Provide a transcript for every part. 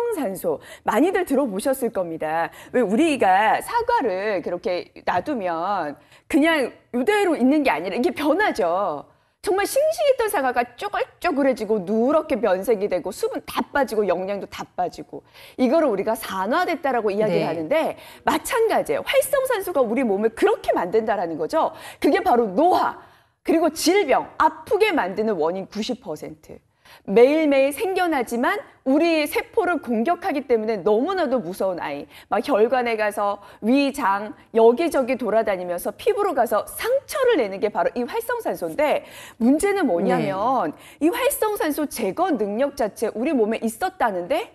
활성산소 많이들 들어보셨을 겁니다. 왜 우리가 사과를 그렇게 놔두면 그냥 이대로 있는 게 아니라 이게 변하죠. 정말 싱싱했던 사과가 쪼글쪼글해지고 누렇게 변색이 되고 수분 다 빠지고 영양도 다 빠지고 이거를 우리가 산화됐다라고 이야기를 하는데 마찬가지예요. 활성산소가 우리 몸을 그렇게 만든다라는 거죠. 그게 바로 노화 그리고 질병, 아프게 만드는 원인 90%. 매일매일 생겨나지만 우리 세포를 공격하기 때문에 너무나도 무서운 아이. 막 혈관에 가서 위, 장, 여기저기 돌아다니면서 피부로 가서 상처를 내는 게 바로 이 활성산소인데 문제는 뭐냐면 이 활성산소 제거 능력 자체 우리 몸에 있었다는데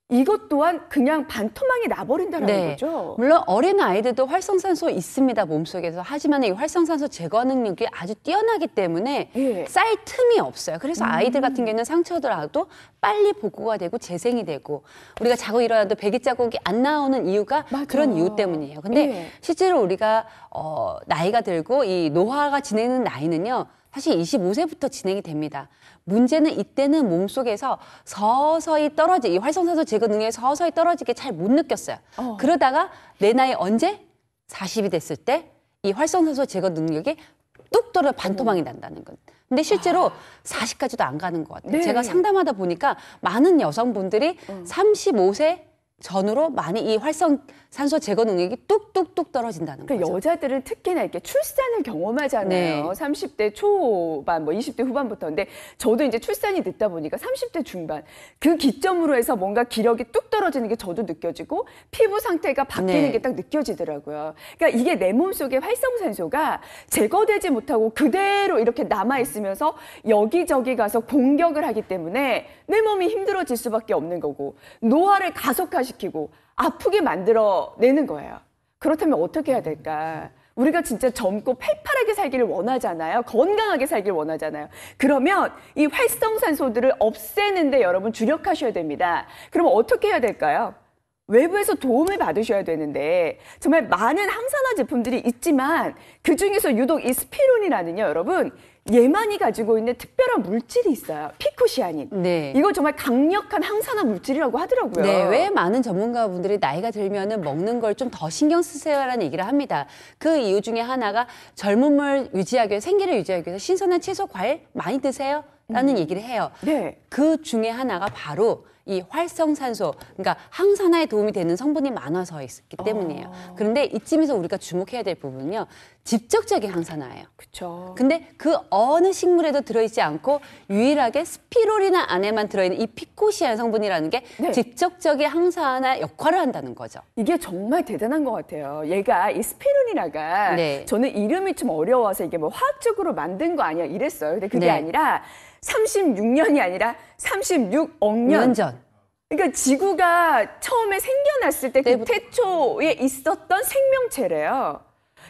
이것 또한 그냥 반토막이 나버린다는 거죠. 물론 어린 아이들도 활성산소 있습니다, 몸속에서. 하지만 이 활성산소 제거 능력이 아주 뛰어나기 때문에 쌓일 틈이 없어요. 그래서 아이들 같은 경우는 상처더라도 빨리 복구가 되고 재생이 되고 우리가 자고 일어나도 배기 자국이 안 나오는 이유가 그런 이유 때문이에요. 근데 실제로 우리가 나이가 들고 이 노화가 진행되는 나이는요. 사실 25세부터 진행이 됩니다. 문제는 이때는 몸속에서 서서히 이 활성산소 제거 능력이 서서히 떨어지게 잘 못 느꼈어요. 그러다가 내 나이 언제? 40이 됐을 때 이 활성산소 제거 능력이 뚝 떨어 반토막이 난다는 건. 근데 실제로 40까지도 안 가는 것 같아요. 제가 상담하다 보니까 많은 여성분들이 35세 전후로 많이 이 활성산소 제거 능력이 뚝뚝뚝 떨어진다는 거죠. 여자들은 특히나 이렇게 출산을 경험하잖아요. 30대 초반, 뭐 20대 후반부터. 근데 저도 이제 출산이 늦다 보니까 30대 중반. 그 기점으로 해서 뭔가 기력이 뚝 떨어지는 게 저도 느껴지고 피부 상태가 바뀌는 게 딱 느껴지더라고요. 그러니까 이게 내 몸속에 활성산소가 제거되지 못하고 그대로 이렇게 남아있으면서 여기저기 가서 공격을 하기 때문에 내 몸이 힘들어질 수밖에 없는 거고 노화를 가속화시키고 아프게 만들어내는 거예요. 그렇다면 어떻게 해야 될까? 우리가 진짜 젊고 팔팔하게 살기를 원하잖아요. 건강하게 살기를 원하잖아요. 그러면 이 활성산소들을 없애는데 여러분 주력하셔야 됩니다. 그러면 어떻게 해야 될까요? 외부에서 도움을 받으셔야 되는데 정말 많은 항산화 제품들이 있지만 그중에서 유독 이 스피루린이라는요. 여러분 얘만이 가지고 있는 특별한 물질이 있어요. 피코시아닌. 이거 정말 강력한 항산화 물질이라고 하더라고요. 왜 많은 전문가분들이 나이가 들면은 먹는 걸 좀 더 신경 쓰세요라는 얘기를 합니다. 그 이유 중에 하나가 젊음을 유지하기 위해서 생기를 유지하기 위해서 신선한 채소, 과일 많이 드세요. 라는 얘기를 해요. 그 중에 하나가 바로 이 활성산소, 그러니까 항산화에 도움이 되는 성분이 많아서 있기 때문이에요. 그런데 이쯤에서 우리가 주목해야 될 부분은요. 직접적인 항산화예요. 그렇죠. 근데 그 어느 식물에도 들어있지 않고 유일하게 스피루리나 안에만 들어있는 이 피코시아닌 성분이라는 게 직접적인 항산화 역할을 한다는 거죠. 이게 정말 대단한 것 같아요. 얘가 이 스피루리나가 저는 이름이 좀 어려워서 이게 뭐 화학적으로 만든 거 아니야 이랬어요. 근데 그게 아니라 36년이 아니라 36억 년 전. 그러니까 지구가 처음에 생겨났을 때 그 태초에 있었던 생명체래요.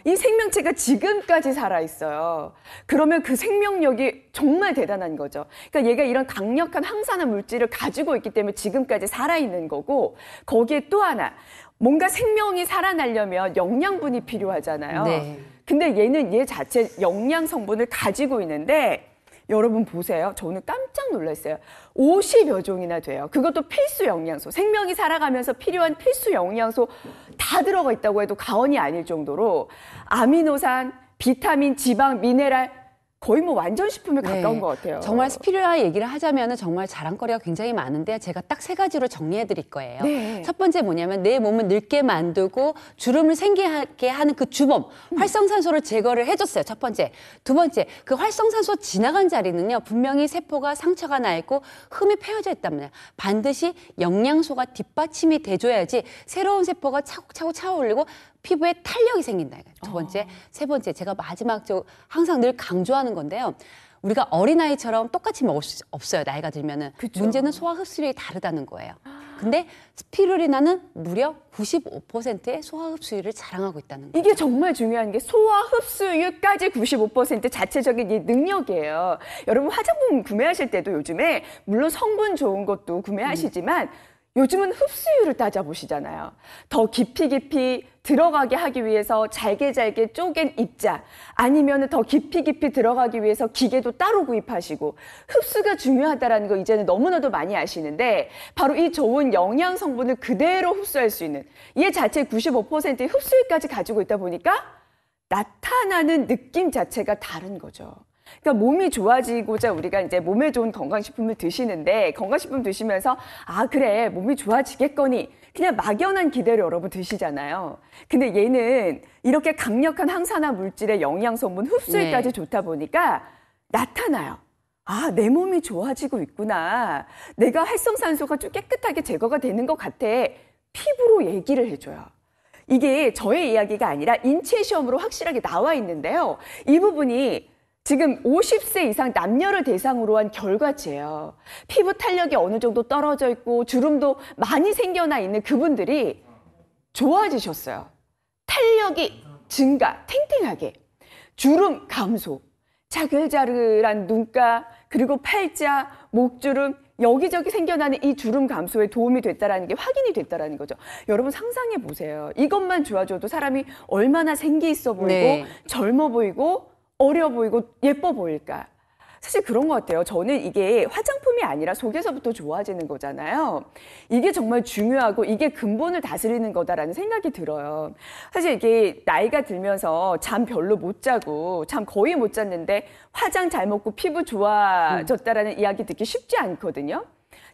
이 생명체가 지금까지 살아있어요. 그러면 그 생명력이 정말 대단한 거죠. 그러니까 얘가 이런 강력한 항산화 물질을 가지고 있기 때문에 지금까지 살아있는 거고 거기에 또 하나 뭔가 생명이 살아나려면 영양분이 필요하잖아요. 근데 얘는 얘 자체 영양 성분을 가지고 있는데 여러분 보세요. 저는 깜짝 놀랐어요. 50여 종이나 돼요. 그것도 필수 영양소. 생명이 살아가면서 필요한 필수 영양소 다 들어가 있다고 해도 과언이 아닐 정도로 아미노산, 비타민, 지방, 미네랄 거의 뭐 완전 식품에 가까운 것 같아요. 정말 스피루리나 얘기를 하자면 정말 자랑거리가 굉장히 많은데 제가 딱 3가지로 정리해 드릴 거예요. 첫 번째 뭐냐면 내 몸을 늙게 만들고 주름을 생기게 하는 그 주범, 활성산소를 제거를 해줬어요. 첫 번째. 두 번째, 그 활성산소 지나간 자리는요. 분명히 세포가 상처가 나 있고 흠이 패여져 있답니다. 반드시 영양소가 뒷받침이 돼줘야지 새로운 세포가 차곡차곡 차오르고 피부에 탄력이 생긴다. 두 번째, 세 번째, 제가 마지막적으로 항상 늘 강조하는 건데요. 우리가 어린아이처럼 똑같이 먹을 수 없어요. 나이가 들면은. 문제는 소화 흡수율이 다르다는 거예요. 근데 스피루리나는 무려 95%의 소화 흡수율을 자랑하고 있다는 거죠. 이게 정말 중요한 게 소화 흡수율까지 95% 자체적인 이 능력이에요. 여러분 화장품 구매하실 때도 요즘에 물론 성분 좋은 것도 구매하시지만 요즘은 흡수율을 따져보시잖아요. 더 깊이 들어가게 하기 위해서 잘게 쪼갠 입자, 아니면 더 깊이 들어가기 위해서 기계도 따로 구입하시고, 흡수가 중요하다라는 거 이제는 너무나도 많이 아시는데, 바로 이 좋은 영양 성분을 그대로 흡수할 수 있는 얘 자체 95%의 흡수율까지 가지고 있다 보니까 나타나는 느낌 자체가 다른 거죠. 그러니까 몸이 좋아지고자 우리가 이제 몸에 좋은 건강식품을 드시는데, 건강식품 드시면서 아 그래 몸이 좋아지겠거니 그냥 막연한 기대를 여러분 드시잖아요. 근데 얘는 이렇게 강력한 항산화 물질의 영양성분 흡수율까지 좋다 보니까 나타나요. 아, 내 몸이 좋아지고 있구나. 내가 활성산소가 좀 깨끗하게 제거가 되는 것 같아. 피부로 얘기를 해줘요. 이게 저의 이야기가 아니라 인체 시험으로 확실하게 나와 있는데요. 이 부분이 지금 50세 이상 남녀를 대상으로 한 결과치예요. 피부 탄력이 어느 정도 떨어져 있고 주름도 많이 생겨나 있는 그분들이 좋아지셨어요. 탄력이 증가, 탱탱하게. 주름 감소, 자글자글한 눈가, 그리고 팔자, 목주름, 여기저기 생겨나는 이 주름 감소에 도움이 됐다라는 게 확인이 됐다라는 거죠. 여러분 상상해 보세요. 이것만 좋아져도 사람이 얼마나 생기 있어 보이고 네. 젊어 보이고 어려 보이고 예뻐 보일까. 사실 그런 것 같아요. 저는 이게 화장품이 아니라 속에서부터 좋아지는 거잖아요. 이게 정말 중요하고 이게 근본을 다스리는 거다라는 생각이 들어요. 사실 이게 나이가 들면서 잠 별로 못 자고 잠 거의 못 잤는데 화장 잘 먹고 피부 좋아졌다라는 이야기 듣기 쉽지 않거든요.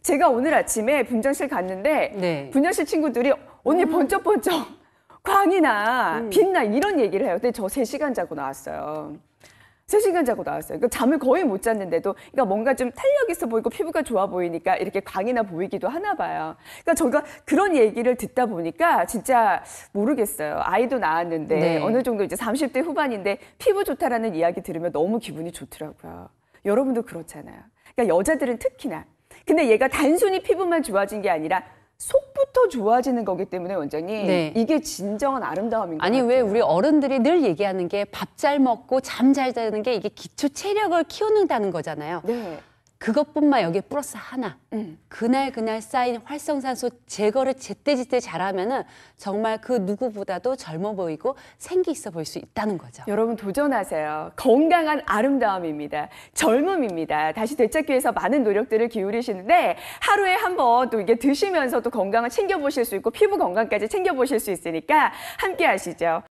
제가 오늘 아침에 분장실 갔는데 네. 분장실 친구들이 언니 번쩍번쩍 광이 나, 빛나 이런 얘기를 해요. 근데 저 3시간 자고 나왔어요. 3시간 자고 나왔어요. 그러니까 잠을 거의 못 잤는데도, 그러니까 뭔가 좀 탄력 있어 보이고 피부가 좋아 보이니까 이렇게 광이 나 보이기도 하나 봐요. 그러니까 저희가 그런 얘기를 듣다 보니까 진짜 모르겠어요. 아이도 낳았는데 네. 어느 정도 이제 30대 후반인데 피부 좋다라는 이야기 들으면 너무 기분이 좋더라고요. 여러분도 그렇잖아요. 그러니까 여자들은 특히나. 근데 얘가 단순히 피부만 좋아진 게 아니라 속부터 좋아지는 거기 때문에 원장님 네. 이게 진정한 아름다움인 것 아니 같아요. 왜 우리 어른들이 늘 얘기하는 게 밥 잘 먹고 잠 잘 자는 게 이게 기초 체력을 키우는다는 거잖아요. 네. 그것뿐만 여기에 플러스 하나. 그날 쌓인 활성산소 제거를 제때제때 잘하면은 정말 그 누구보다도 젊어 보이고 생기 있어 보일 수 있다는 거죠. 여러분 도전하세요. 건강한 아름다움입니다. 젊음입니다. 다시 되찾기 위해서 많은 노력들을 기울이시는데 하루에 한 번 또 이게 드시면서도 건강을 챙겨보실 수 있고 피부 건강까지 챙겨보실 수 있으니까 함께 하시죠.